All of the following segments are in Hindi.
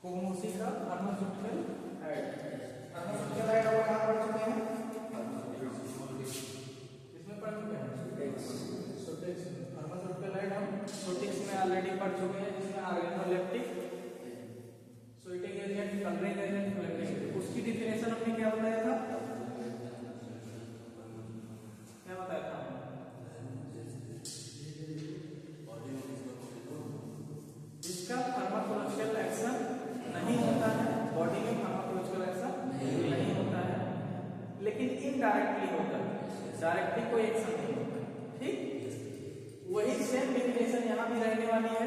कोगनोसी का फार्मास्यूटिकल ऐड। फार्मास्यूटिकल ऐड और कहाँ पढ़ चुके हैं? इसमें पढ़ चुके हैं सोटेक्स। फार्मास्यूटिकल ऐड हम सोटेक्स में ऑलरेडी पढ़ चुके हैं, जिसमें organoleptic, sweating agent, colouring agent, flavouring agent. उसकी डिफिनेशन हमने क्या बताया था? क्या बताया था? इसका फार्माकोलॉजिकल एक्शन नहीं होता है, बॉडी में फार्माकोलॉजिकल एक्शन नहीं होता है, लेकिन इनडायरेक्टली होता है, डायरेक्टली कोई एक्शन नहीं होता। ठीक, वही सेम डिफिनेशन यहाँ भी रहने वाली है।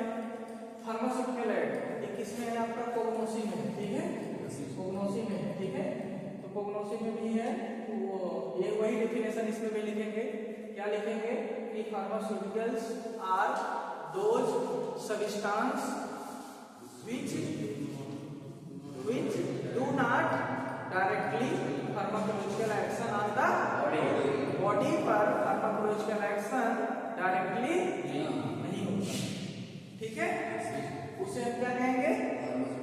फार्मास्यूटिकल ऐड एक किसमें है आपका? कोगनोसी में। ठीक है, कोगनोसी में। ठीक है, तो कोगनोसी में भी है, तो ये वही डिफिनेशन इसमें भी लिखेंगे। क्या लिखेंगे कि pharmaceuticals are those substance which do not directly pharmacological action on the body पर pharmacological action directly नहीं होता। ठीक है, उसे हम क्या कहेंगे?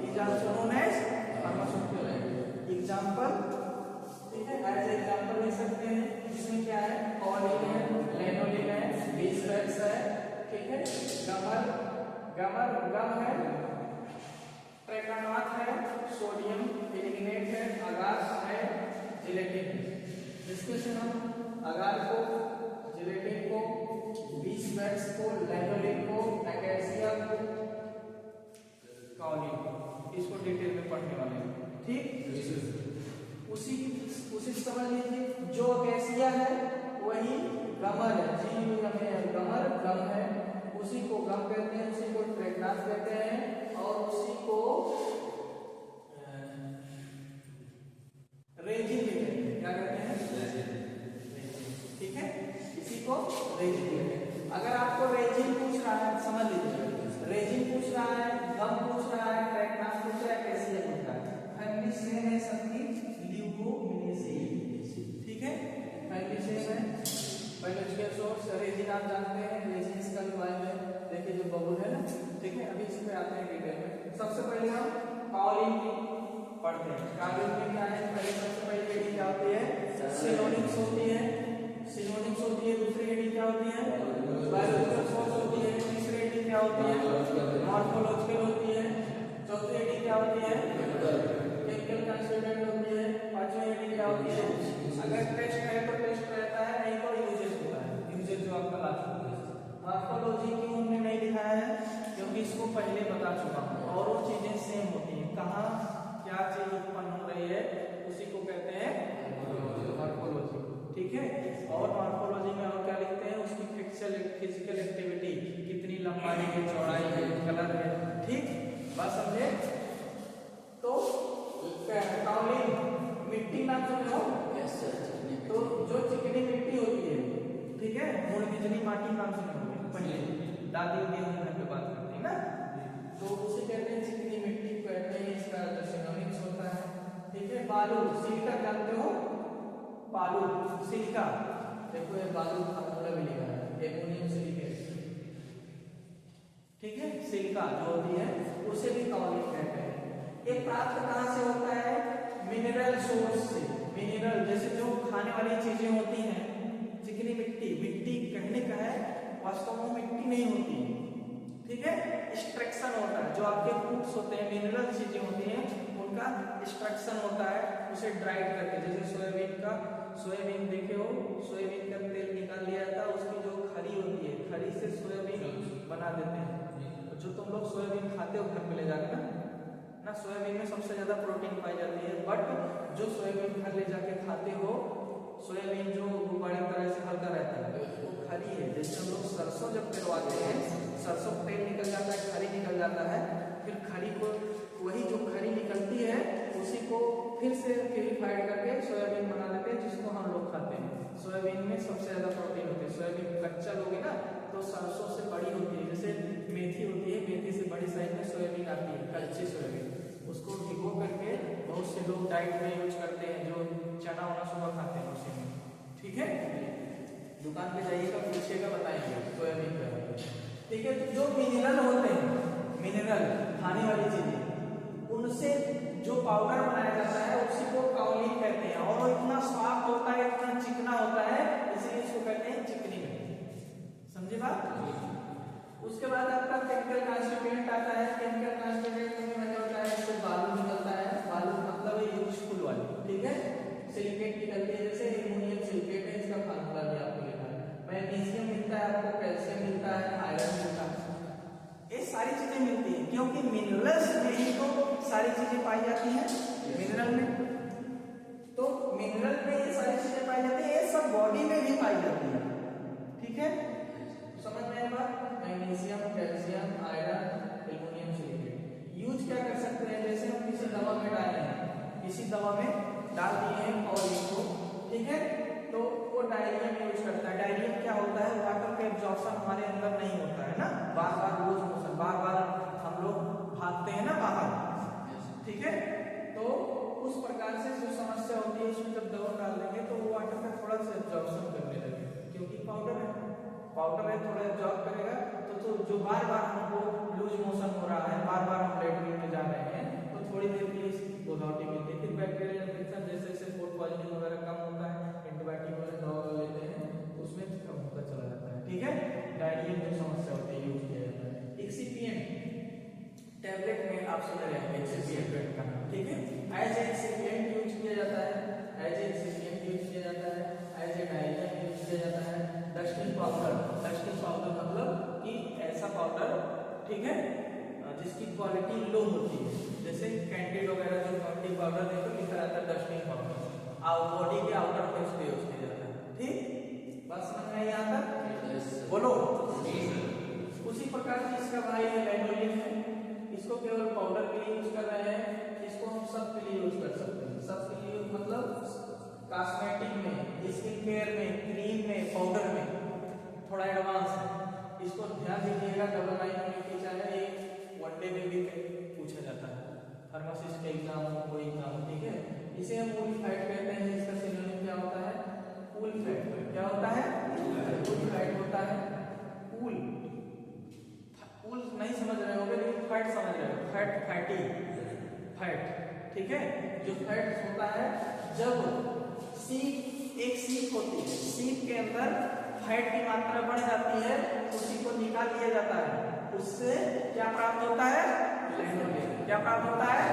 is also known as pharmaceutical aid। Example, ठीक है, एज एग्जाम्पल ले सकते हैं, जिसमें क्या है? कॉलिन है, लेनोलिन है, बीसवैक्स है, ठीक है, गम है, ट्रेकानाथ है, सोडियम इलिग्नेट है, अगार है, जिलेटिन है। जिसके से हम अगार को, जिलेटिन को, बीसवैक्स को, लेनोलिन को, अकेसिया को, कॉलिन, इसको डिटेल में पढ़ने वाले हैं। ठीक, उसी समझ लीजिए, जो अकेसिया है वही गमर है, जी हमें गमर गम है, उसी को गम कहते हैं, उसी को ट्रेकनाथ कहते हैं, और उसी को रेजिन कहते हैं। क्या कहते हैं? ठीक है, इसी को रेजिन कहते हैं। अगर आपको रेजिन पूछ रहा है, समझ लीजिए, रेजिन पूछ रहा है, गम पूछ रहा है, ट्रेकनाथ पूछ रहा है, कैसे पूछ रहा है, फैमिली सेम है सबकी, ल्यूकोमिनेसी। ठीक है, फैमिली सेम है। बायोलॉजिकल सोर्स रेजिन आप जानते हैं, रेजिन इसका भी वाइल है, देखिए जो बबुल है ना। ठीक है, अभी इस पे आते हैं डिटेल में। सबसे पहले हम कॉलिन पढ़ते हैं। कॉलिन में क्या है? पहले सबसे पहले हेडिंग क्या होती है? सिनोनिम्स होती है, सिनोनिम्स होती है। दूसरी हेडिंग क्या होती है? बायोलॉजिकल सोर्स होती है। तीसरी हेडिंग क्या होती है? मॉर्फोलॉजिकल होती है। चौथी हेडिंग क्या होती है? केमिकल कंस्टिट्यूएंट होती है। पांचवी हेडिंग क्या होती है? अगर टेस्ट है तो टेस्ट रहता है, नहीं तो यूजेस होता है, यूजेस जो आपका लास्ट होता है। मॉर्फोलॉजी क्यों हमने नहीं लिखा है? क्योंकि इसको पहले बता चुका हूं, और वो चीजें सेम होती हैं। कहाँ क्या चीज उत्पन्न हो रही है उसी को कहते हैं मॉर्फोलॉजी। ठीक है, और मॉर्फोलॉजी में और क्या लिखते हैं? उसकी फिजिकल एक्टिविटी, कितनी लंबाई है, चौड़ाई है, कलर है। ठीक, बात समझे? तो काउलिन मिट्टी नाम सुने हो? तो जो चिकनी मिट्टी होती है, ठीक है, मूल बिजली माटी नाम सुने होंगे पहले, दादी के घर पे बात करते हैं ना, तो उसे कहते हैं चिकनी मिट्टी कहते हैं। इसका जो सिनोनिम्स होता है, ठीक है, बालू, सिलिका जानते हो? बालू, सिलिका, देखो ये बालू फार्मूला भी लिखा है, एमोनियम सिलिकेट। ठीक है, सिलिका जो होती है उसे भी कॉलिन कहते हैं। ये प्राप्त कहाँ से होता है? मिनरल सोर्स से। मिनरल जैसे जो खाने वाली चीजें होती हैं, चिकनी मिट्टी, मिट्टी कहने का है, वास्तव में मिट्टी नहीं होती। ठीक है, एक्सट्रैक्शन होता है, जो आपके फ्रूट्स होते हैं, मिनरल चीजें होती हैं, उनका एक्सट्रैक्शन होता है, उसे ड्राइड करके। जैसे सोयाबीन देखे हो, सोयाबीन का तेल निकाल लिया जाता है, उसकी जो खरी होती है, खरी से सोयाबीन बना देते हैं। तो जो तुम लोग सोयाबीन खाते हो घर पे ले जाकर ना, सोयाबीन में सबसे ज्यादा प्रोटीन पाई जाती है, बट जो सोयाबीन घर ले जाके खाते हो, सोयाबीन जो गुब्बारे तरह से हल्का रहता है, वो खरी है। जैसे हम लोग सरसों जब पेरवाते हैं, सरसों तेल निकल जाता है, खरी निकल जाता है, फिर खरी को, वही जो खरी निकलती है उसी को फिर से प्यूरिफाइड करके सोयाबीन बना देते हैं, जिसको हम लोग खाते हैं। सोयाबीन में सबसे ज्यादा प्रोटीन होती है। सोयाबीन कच्चा लोगे ना तो सरसों से बड़ी होती है, जैसे मेथी होती है, मेथी से बड़ी साइज में सोयाबीन आती है, कच्ची सोयाबीन। उसको भिगो करके बहुत से लोग डाइट में यूज करते हैं, जो चना वना सुबह खाते हैं उसी में। ठीक है, दुकान पे जाइएगा, पूछिएगा, बताएंगे सोयाबीन का। ठीक है, तो जो मिनरल होते हैं, मिनरल खाने वाली चीजें, उन पाउडर बनाया जाता है उसी को काउलिन कहते हैं, और वो इतना सॉफ्ट होता है, इतना चिकना होता है, इसीलिए इसको कहते हैं चिकनी मिट्टी। समझे बात। उसके बाद आपका केमिकल कॉन्स्टिट्यूएंट आता है। केमिकल कॉन्स्टिट्यूएंट में क्या होता है, इससे बालू निकलता है, बालू मतलब यूजफुल वाली, ठीक है। सिलिकेट निकलती है, जैसे एल्युमिनियम सिलिकेट है, इसका फार्मूला भी आपको लिखा है। मैग्नीशियम मिलता है आपको, कैल्शियम मिलता है, आयरन मिलता है, ये सारी चीजें मिलती हैं, क्योंकि मिनरल्स में ही तो सारी चीजें पाई जाती हैं। मिनरल में तो मिनरल में ये सारी चीजें पाई जाती है, ये सब बॉडी में भी पाई जाती है, ठीक है। समझ में आया बात। Magnesium, calcium, iron, aluminium silicate use क्या कर सकते हैं, जैसे हम किसी दवा में डाले हैं, किसी दवा में डाल दिए हैं और इसको, ठीक है, तो वो डायरिया में यूज करता है। डायरिया क्या होता है, वाटर का एब्जॉर्प्शन हमारे अंदर नहीं होता है ना, बार बार लूज मोशन, बार बार हम लोग भागते हैं ना बाहर, ठीक है। तो उस प्रकार से जो समस्या होती है, उसमें जब दवा डाल देंगे तो वो वाटर का थोड़ा सा एब्जॉर्प्शन करने लगे, क्योंकि पाउडर है, थोड़ा एब्जॉर्ब करेगा। तो जो बार बार हमको लूज मोशन हो रहा है, बार बार हम लेटरिन में जा रहे हैं, तो थोड़ी देर के लिए गोदावरी मिलती है। फिर बैक्टीरियल इन्फेक्शन जैसे जैसे फूड पॉइजनिंग वगैरह कम होता है, एंटीबायोटिक वगैरह दवा लेते हैं, उसमें कम होता चला जाता है, ठीक है। डायरिया में जो समस्या होती है यूज किया जाता है। एक्सिपिएंट टैबलेट में आप सुन रहे हैं एक्सिपिएंट का नाम, ठीक है। एज ए एक्सिपिएंट यूज किया जाता है, एज ए एक्सिपिएंट यूज किया जाता है, एज ए डायरिया यूज किया जाता है। डस्टिंग पाउडर, डस्टिंग पाउडर मतलब कि ऐसा पाउडर, ठीक है, जिसकी क्वालिटी लो होती है, जैसे कैंडिड वगैरह जो डस्टिंग पाउडर देखो लिखा रहता है डस्टिंग पाउडर, बॉडी के आउटर फेस पे यूज किया जाता है, ठीक। बात समझ में आई यहाँ तक, बोलो। उसी प्रकार से इसका भाई है लैनोलिन है, इसको केवल पाउडर के लिए यूज कर रहे हैं, इसको हम सब के लिए यूज कर सकते हैं। सब के लिए मतलब कॉस्मेटिक में, स्किन केयर में, क्रीम में, पाउडर में, थोड़ा एडवांस है। इसको ध्यान दीजिएगा, डबल लाइन में चाहे वनडे में भी पूछा जाता है, फार्मासिस्ट के एग्जाम हो, कोई एग्जाम हो, ठीक है। इसे हम वूल फैट कहते हैं, इसका सिनोनिम क्या होता है, वूल फैट। क्या होता है, वूल फैट होता है। वूल वूल नहीं समझ रहे होगे, लेकिन फैट समझ रहे हो, फैट, फैटी फैट, ठीक है। जो फैट होता है, जब सीप, एक सीप होती है, सीप के अंदर फैट की मात्रा बढ़ जाती है, उसी को निकाल लिया जाता है, उससे क्या प्राप्त होता है, लैनोलिन। क्या प्राप्त होता है,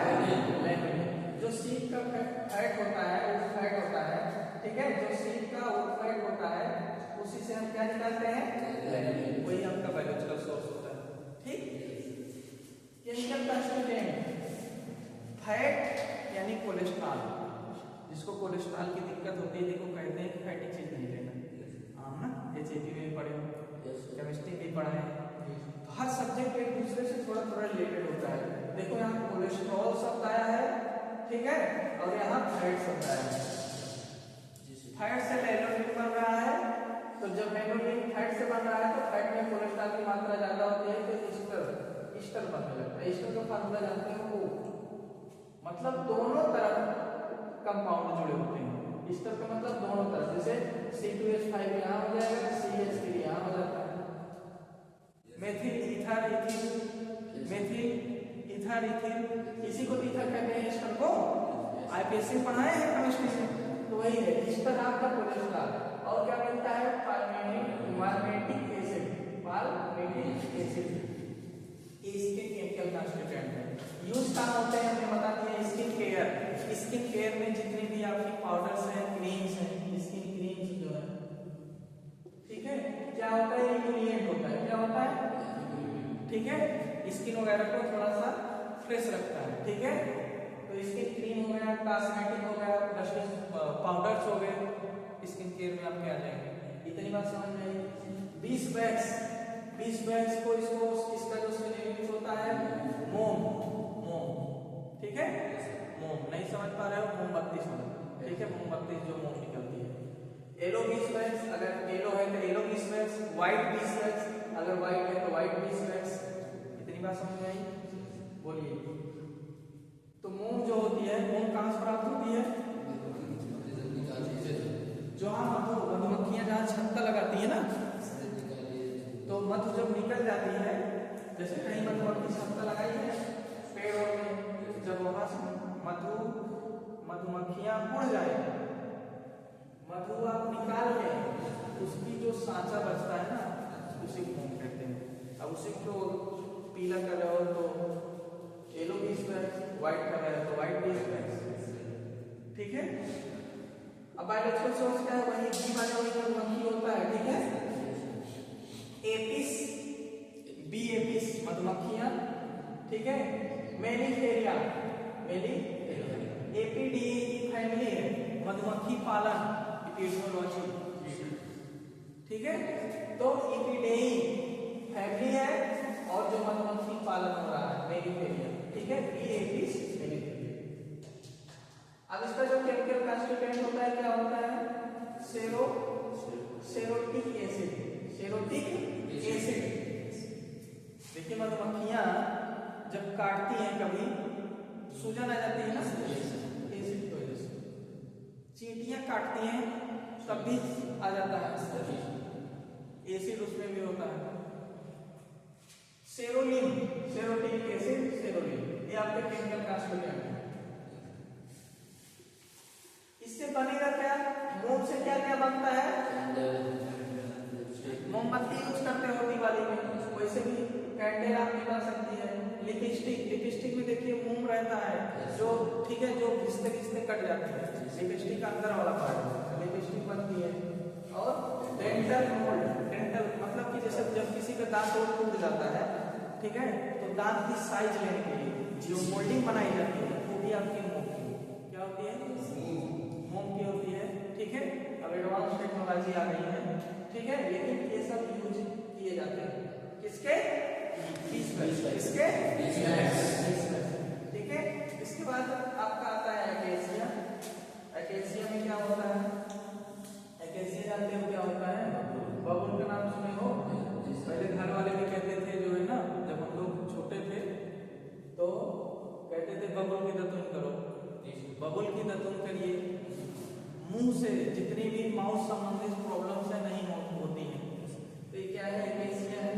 लैनोलिन। जो सीप का फैट होता है, वो फैट होता है, ठीक है, जो सीप का वो फैट होता है, उसी से हम क्या निकालते हैं, लैनोलिन। वही आपका बायोलॉजिकल सोर्स होता है, ठीक। केमिकल कॉन्स्टिट्यूएंट, फैट यानी कोलेस्ट्रॉल, जिसको कोलेस्ट्रॉल की दिक्कत होती है, देखो कहते हैं फैटी चीज नहीं लेना, आम ना, HAP में पढ़े हो, केमिस्ट्री भी पढ़ा है, तो हर सब्जेक्ट एक दूसरे से थोड़ा थोड़ा रिलेटेड होता है। देखो यहाँ कोलेस्ट्रॉल शब्द आया है, ठीक है, और यहाँ फैट शब्द आया है। फैट से लैनोलिन बन रहा है, तो जब लैनोलिन फैट से बन रहा है तो फैट में कोलेस्ट्रॉल की मात्रा ज्यादा होती है, तो ईस्टर बनने लगता है। ईस्टर का फार्मूला जानते हो, O, मतलब दोनों तरफ कंपाउंड जुड़े होते हैं। ईस्टर का मतलब दोनों तरफ, जैसे C2H5 यहाँ हो जाएगा, CH3 यहाँ हो जाता है। Methyl ether ethyl, methyl ether ethyl, इसी को ईथर कहते हैं, ईस्टर को IPSC पढ़ाए हैं केमिस्ट्री में, तो वही है ईस्टर आपका कोलेस्ट्रॉल। और क्या मिलता है, पाल्मेटिक एसिड, पाल्मेटिक एसिड, इसके केमिकल कॉन्स्टिट्यूएंट है। यूज कहाँ होते हैं हमने बता दिया, स्किन केयर। स्किन केयर में जितने भी आपकी पाउडर्स हैं, क्रीम्स हैं, स्किन क्रीम्स जो है, ठीक है, क्या होता है, इम्यूनिएंट होता है। क्या होता है, ठीक है, स्किन वगैरह को थोड़ा सा फ्रेश रखता है, ठीक है। तो स्किन क्रीम हो गया, कॉस्मेटिक हो गया, डस्टिंग पाउडर्स हो गए, स्किन केयर में आपके आ जाएंगे। इतनी बात समझ में आई। 20 बैग्स को इसका जो सिनोनिम होता है मोम, ठीक है, मोम। नहीं समझ पा रहे हो, मोमबत्ती समझ, ठीक है, मोमबत्ती जो मोम निकलती है। येलो 20 बैग्स, अगर येलो है तो येलो 20 बैग्स, व्हाइट 20 बैग्स, अगर व्हाइट है तो व्हाइट 20 बैग्स। इतनी बात समझ में आई, बोलिए। तो मोम जो होती है, मोम कहाँ से प्राप्त होती है, जो मधुमक्खियां जहाँ छत्ता लगाती है ना, तो मधु जब निकल जाती है, जैसे कहीं मधुमक्खी छत्ता लगाई है पेड़ों में, जब वहां से मधु सांचा बचता है ना, उसी को मोम कहते हैं। अब उसी को पीला कर रहे हो तो येलो भी स्क्वायर, व्हाइट कर रहे हो तो व्हाइट भी स्क्वायर, ठीक है। अब बायोलॉजिकल सोर्स क्या है, वही बी वाला वही मधुमक्खी होता है, ठीक है। एपिस, बी एपिस मधुमक्खियां, ठीक है। मेलिफेरिया, एपीडीए की फैमिली है, मधुमक्खी पालन, एपिडोलॉजी, ठीक है। तो एपीडेई फैमिली है और जो मधुमक्खी पालन हो रहा है मेलिफेरिया, ठीक है। Bee Apis mellifera. अब इसका जो केमिकल कांस्टिट्यूएंट होता है क्या होता है, सेरोटिक एसिड। देखिए मधुमक्खियां जब काटती हैं कभी सूजन आ जाती है ना, एसिड की वजह से। चींटियां काटती हैं तब भी आ जाता है एसिड, उसमें भी होता है। सेरोटिक एसिड, ये आपके केमिकल कांस्टिट्यूएंट है। इससे बनेगा क्या, मोम से क्या क्या बनता है, मोमबत्ती यूज करते हो दिवाली में, वैसे भी कैंडल आपकी बन सकती है। लिपस्टिक में देखिए मोम रहता है जो, ठीक है, जो घिसते घिसते कट जाती है, लिपस्टिक का अंदर वाला पार्ट लिपस्टिक बनती है। और डेंटल मतलब कि जैसे जब किसी का दांत टूट जाता है, ठीक है, तो दांत की साइज लेने के लिए जो मोल्डिंग बनाई जाती है वो भी आपकी मोम की क्या होती है, मोम की होती है, ठीक है। अब एडवांस टेक्नोलॉजी आ गई है, ठीक है, लेकिन ये सब यूज किए जाते हैं किसके, ठीक है। इसके बाद आपका आता है एकेसिया। एकेसिया में क्या होता है, एकेसिया जानते हो क्या होता है, बबूल का नाम सुने हो। पहले घर वाले भी कहते थे, जो है ना, जब हम लोग छोटे थे तो कहते थे बबूल की दतून करो, बबूल की दतून करिए, मुंह से जितनी भी माउथ संबंधित प्रॉब्लम से नहीं होती है। तो ये क्या है, एकेसिया है,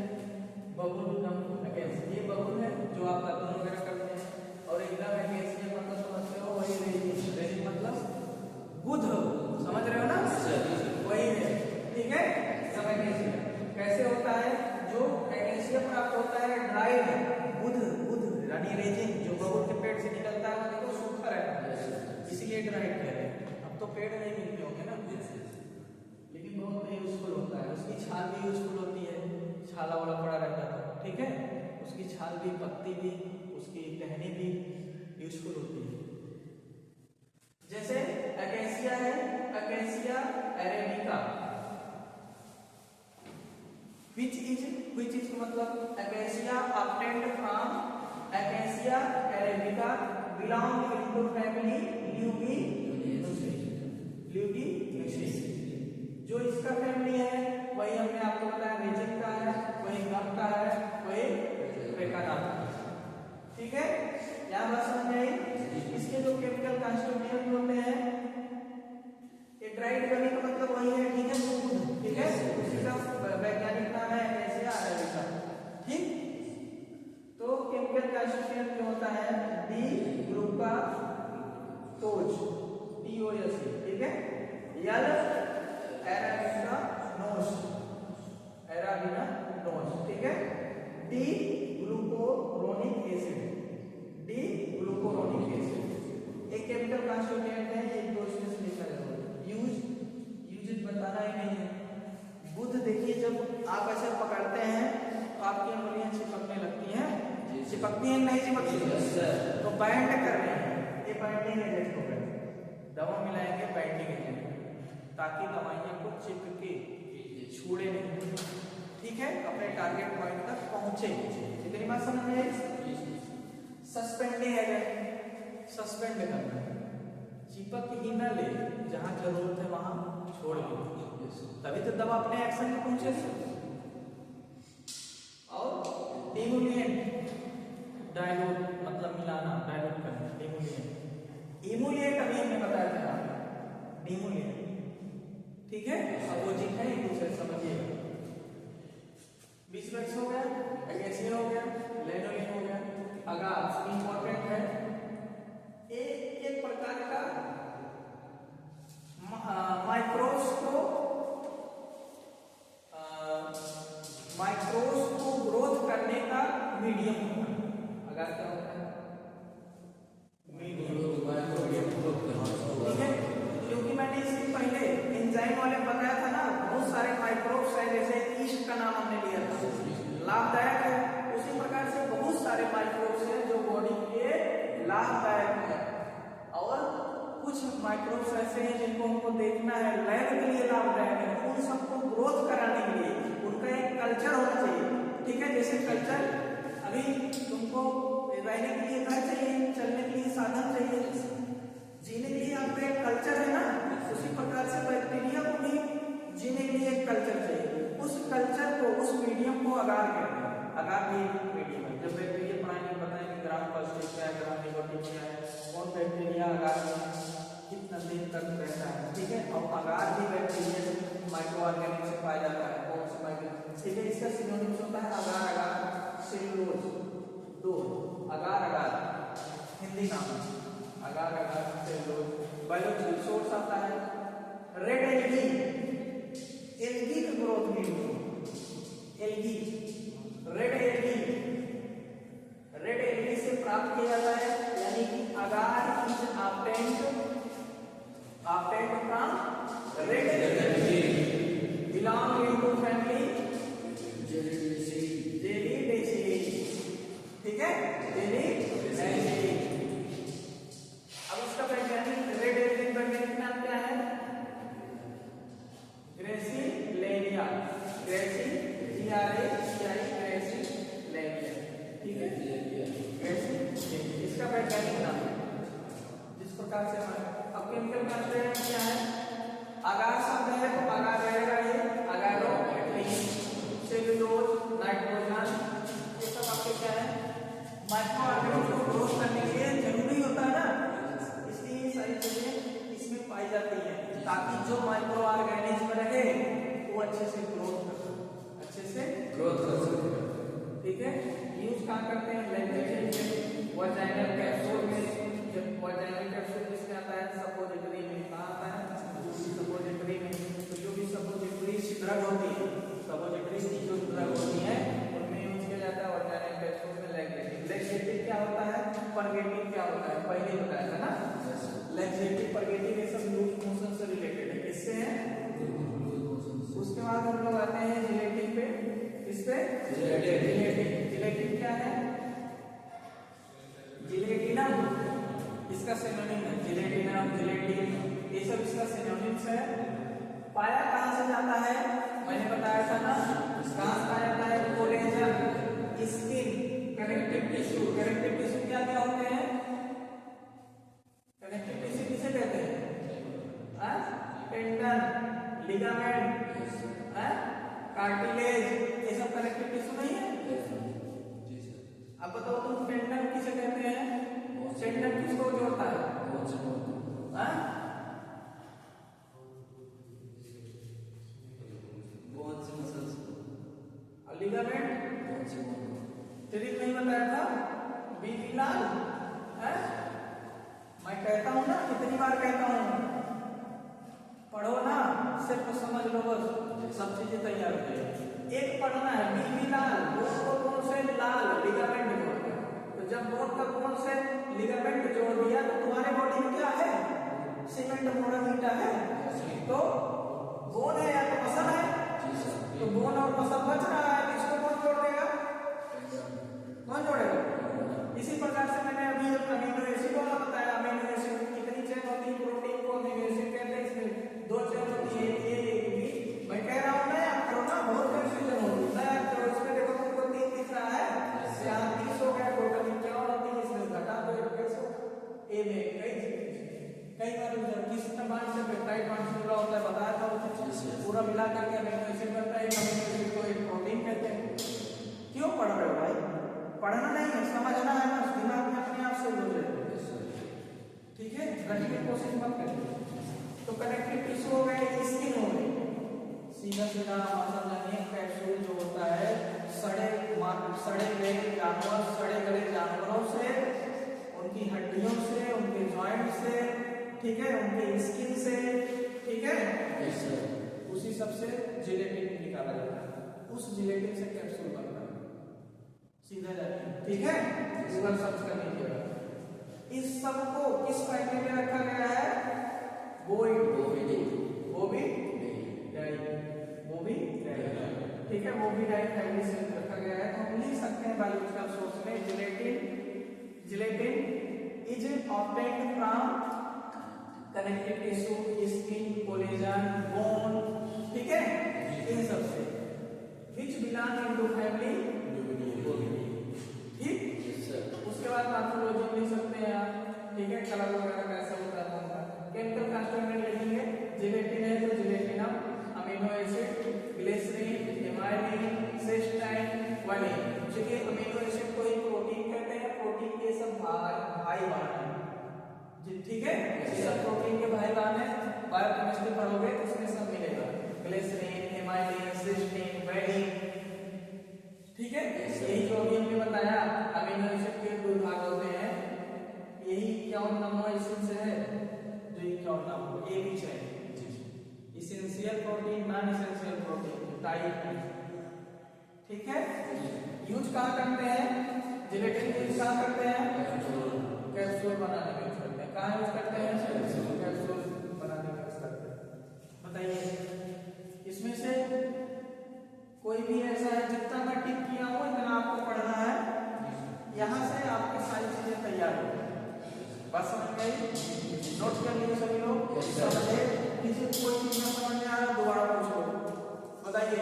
बबूल गम एकेसिया, ये बबूल है जो आप दतून वगैरह करते हैं। और एकदम एकेसिया मतलब समझते हो, वही रेजिन मतलब गुद, समझ रहे हो ना, वही है, ठीक है। सब एकेसिया कैसे होता है, जो एकेसिया प्राप्त होता है ड्राइड गुद यानी रेजिन, जो बबूल के पेड़ से निकलता है, देखो सूखा रहता है, इसीलिए ड्राइड कह रहे हैं। अब तो पेड़ नहीं मिलते होंगे ना, लेकिन बहुत यूजफुल होता है। उसकी छाल भी यूजफुल होती है, छाला वाला पड़ा रहता है, ठीक है, उसकी छाल भी, पत्ती भी, उसकी टहनी भी यूजफुल होती है। जैसे एकेसिया है, एकेसिया अरेबिका, which is मतलब acacia obtained from acacia arabica belong into family ल्यूगिनेसी। जो इसका फैमिली है वही हमने आपको बताया रेजिन का है, वही गम का है, वही रेकाना का, ठीक है। यहाँ बात समझ में आई। इसके जो केमिकल कांस्टिट्यूएंट होते हैं, ये ड्राइड करने का मतलब वही है, ठीक है, ठीक है। उसी का वैज्ञानिक नाम है एकेसिया अरेबिका, ठीक। तो केमिकल कांस्टिट्यूएंट जो होता है डी ग्लूकाटोज, TOS, ठीक है। एल एराबिनोज, ठीक है। डी ग्लूकोरोनिक एसिड, एक केमिकल कांस्टिट्यूएंट है, ये दो इसमें से लिखा जाएगा। यूज बताना ही नहीं है। बुध देखिए, जब आप ऐसे पकड़ते हैं तो आपकी उंगलियां चिपकने लगती हैं, चिपकती हैं नहीं चिपकती, तो बाइंड कर रहे हैं, ये बाइंडिंग एजेंट होगा। दवा मिलाएंगे बाइंडिंग एजेंट, ताकि दवाइयां को चिपके, छूड़े नहीं, ठीक है, अपने टारगेट पॉइंट तक पहुंचे। इतनी बात समझ में आई। सस्पेंडिंग एजेंट, सस्पेंड करना, चिपक ही न ले, जहां जरूरत है वहां छोड़ ले, तभी तो दवा अपने एक्शन में पहुंचे। और इमुलिएंट, डायल्यूट मतलब मिलाना, डायल्यूट करना, इमुलिएंट अभी हमने बताया था, डिमुलिएंट, ठीक है। अपोजिट है एक दूसरे, समझिएगा। बिस्वेक्स हो गया, एकेसिया हो गया, लैनोलिन हो गया। अगर इंपॉर्टेंट है, एक प्रकार का लाभदायक है, और कुछ माइक्रोब्स ऐसे हैं जिनको हमको देखना है लैब के लिए लाभदायक है, उन सबको ग्रोथ कराने के लिए उनका एक कल्चर होना चाहिए। ठीक है, जैसे कल्चर, अभी तुमको रहने के लिए घर चाहिए, चलने के लिए साधन चाहिए, जीने के लिए आपका एक कल्चर है ना, उसी प्रकार से बैक्टीरिया को भी जीने के लिए एक कल्चर चाहिए। उस कल्चर को, उस मीडियम को अगार कहते हैं। अगार भी मीडियम है। जब बैक्टीरिया पढ़ाएंगे बताएंगे ग्राम पॉजिटिव क्या है, ग्राम नेगेटिव क्या है, कौन बैक्टीरिया अगार में कितना दिन तक रहता है। ठीक है, और अगार भी बैक्टीरिया माइक्रो ऑर्गेनिज्म से पाया जाता है, कौन से माइक्रो। ठीक है, इसका सिनोनिम्स होता है अगार, अगार, सेलुलोज, दो अगार, अगार हिंदी नाम है, अगार, अगार, सेलुलोज। बायोलॉजी सोर्स आता है रेड एल्गी, एल्गी का growth medium, algae, red algae, red algae से प्राप्त किया जाता है, यानी कि अगार is obtained from red algae, belong into family Jellydaceae। ठीक है, Jellydaceae। अब उसका वैज्ञानिक रेड एल्गी वैज्ञानिक नाम क्या है? ग्रेसिलेनिया, ग्रेसिलेनिया। ठीक है, ग्रेसिलेनिया इसका वैज्ञानिक नाम है। जिस प्रकार से अब केमिकल कंस्ट्रक्ट क्या है, अगार शब्द है तो अगार रहेगा, ये अगारो, सेलुलोज, नाइट्रोजन, ये सब आपके क्या है माइक्रो ऑर्गेनिज्म को ग्रोथ करने के लिए जरूरी होता है ना, इसलिए ये सारी चीजें इसमें पाई जाती हैं, ताकि जो माइक्रो ऑर्गेनिज्म रहे वो अच्छे से ग्रोथ कर सके, अच्छे से ग्रोथ कर सके। ठीक है, यूज कहाँ करते हैं? लैक्टेशन में, वजाइनल कैप्सूल में। जब वजाइनल कैप्सूल किसमें आता है? सपोजिटरी में। कहाँ आता है? सपोजिटरी में। तो जो भी सपोजिटरी ड्रग होती है, सपोजिटरी की जो ड्रग होती है उनमें यूज किया जाता है वजाइनल कैप्सूल में। लैक्टेटिव, लैक्टेटिव क्या होता है? परगेटिव क्या होता है? पहले बताया था ना, लैक्टेटिव, परगेटिव ये सब लूज मोशन से रिलेटेड है। किससे है? उसके बाद हम लोग आते हैं जिलेटिन पे। इस पे जिलेटिन क्या है? जिलेटिनम इसका सिनोनिम है, जिलेटिनम, जिलेटिन, ये सब इसका सिनोनिम्स है। पाया कहाँ से जाता है? मैंने बताया था ना, कहाँ से पाया जाता है? Collagen, skin, connective tissue. Connective tissue क्या क्या होते हैं? कनेक्टिव टिश्यू किसे कहते हैं? टेंडन, लिगामेंट, कार्टिलेज, ये सब कनेक्टिव टिश्यू नहीं है? अब बताओ तुम टेंडन किसे कहते हैं? टेंडन किसको जोड़ता है? लिगामेंट ट्रिक नहीं बताया था? बीबी लाल है? मैं कहता हूं ना, कितनी बार कहता हूं, पढ़ो ना, सिर्फ समझ लो बस, सब चीजें तैयार हो जाएगी। एक पढ़ना है बीबी लाल, बोन से लाल लिगामेंट जोड़ते हैं। तो जब बोन का बोन से लिगामेंट जोड़ दिया तो तुम्हारे बॉडी में क्या है? सीमेंट मोरामीटा है। तो बोन है या तो मसल है, तो बोन और मसल बच रहा है, इसको कौन जोड़ देगा? कौन जोड़ेगा? इसी प्रकार से मैंने अभी अमीनो एसिड वाला बताया। अमीनो एसिड कितनी चेन होती है? प्रोटीन को अमीनो एसिड कहते हैं, इसमें दो चेन होती है, एक भी। मैं कह रहा हूं ना, आप करो ना, बहुत कंफ्यूजन होती है। तो इसमें देखो तुमको 3 दिख रहा है, यहाँ 30 हो गया, टोटल 51 इसमें घटा दो, ए में कई बार किस बांड से पेप्टाइड बांड से जुड़ा होता है, बताया था वो पूरा मिला करके अमीनो एसिड बनता है। अमीनो एसिड को एक प्रोटीन कहते हैं। क्यों पढ़ रहे हो भाई? पढ़ना नहीं है, समझना है, बस दिमाग में अपने आप से हो जाएगा। ठीक है, गलती की कोशिश मत करिए। तो कनेक्टिव टिश्यू हो गए, स्किन हो गई, सीधा सीधा मसल यानी कैप्सूल जो होता है सड़े गले जानवर, सड़े गले जानवरों से, उनकी हड्डियों से, उनके जॉइंट से, ठीक है, उनके स्किन से, ठीक है, उसी सबसे जिलेटिन निकाला जाता है। उस जिलेटिन से कैप्सूल बनता है, सीधा जाता है। ठीक है, गूगल सर्च कर लीजिएगा। इस सब को किस फैमिली में रखा गया है? बोविडाई, ठीक है, बोविडाई फैमिली से रखा गया है। तो हम लिख सकते हैं बायोलॉजिकल सोर्स में gelatin is connective tissue, skin, collagen, bone, ठीक है, इन सब से विच बिलोंग इनटू फैमिली ठीक। उसके बाद मॉर्फोलॉजी लिख सकते हैं आप, ठीक है, कलर वगैरह कैसा होता है उनका। केमिकल कंस्टिट्यूएंट लिखेंगे, जिलेटिन है तो जिलेटिनम, अमीनो एसिड, ग्लिसरीन, हेमाइलिन, सिस्टाइन, वालिन। चलिए अमीनो एसिड को ही प्रोटीन कहते हैं, प्रोटीन के सब भाई बहन हैं, ठीक है, ये सब प्रोटीन के भाई बहन हैं। बायोकेमिस्ट्री पढ़ोगे तो उसमें सब मिलेगा, ग्लिसरीन, हेमाइलिन, सिस्टीन, वालिन, ठीक है। यही जो अभी हमने बताया अमीनो एसिड के दो भाग होते हैं, यही इक्यावन नंबर एसिड है, जो इक्यावन नंबर ए भी है, essential protein, non essential protein type है, ठीक है। यूज कहाँ करते हैं, जिलेटिन यूज कहाँ करते हैं, कैप्सूल बनाने में यूज करते हैं। कहाँ यूज करते हैं, कैप्सूल बनाने में यूज करते हैं। बताइए इसमें से कोई भी ऐसा है, जितना मैं टिक किया हूँ इतना आपको पढ़ना है, यहाँ से आपकी सारी चीजें तैयार हो गई। बस समझ गई, नोट कर लिए सभी लोग, समझे, किसी कोई चीज में समझ में आ रहा दोबारा पूछो। बताइए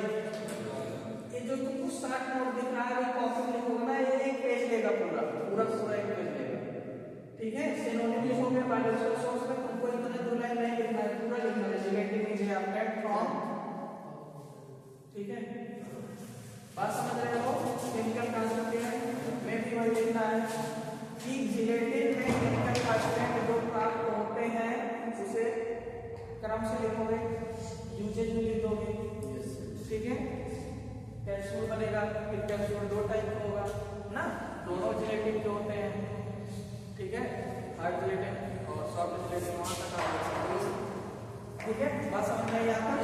ये जो तुमको शॉर्ट नोट दिख रहा है कॉपी में लिखोगे ना, ये एक पेज लेगा, पूरा एक पेज लेगा, ठीक है। सिनोनिम लिखोगे बायोलॉजिकल सोर्स में, तुमको इतना दो लाइन नहीं लिखना है, पूरा लिखना है, जिलेटिन इज ऑब्टेन्ड फ्रॉम, ठीक है। बात समझ रहे हो, केमिकल कंस्टिट्यूएंट में भी वही लिखना है कि जिलेटिन में केमिकल कंस्टिट्यूएंट जो प्राप्त होते हैं उसे क्रम से लिखोगे, यूजेज में लिख दोगे, ठीक है। कैप्सूल बनेगा, फिर कैप्सूल दो टाइप का होगा ना, दोनों जिलेटिन के होते हैं, ठीक है, हार्ड जिलेटिन और सॉफ्ट जिलेटिन, वहां तक आप, ठीक है। बात समझ में आई आपको।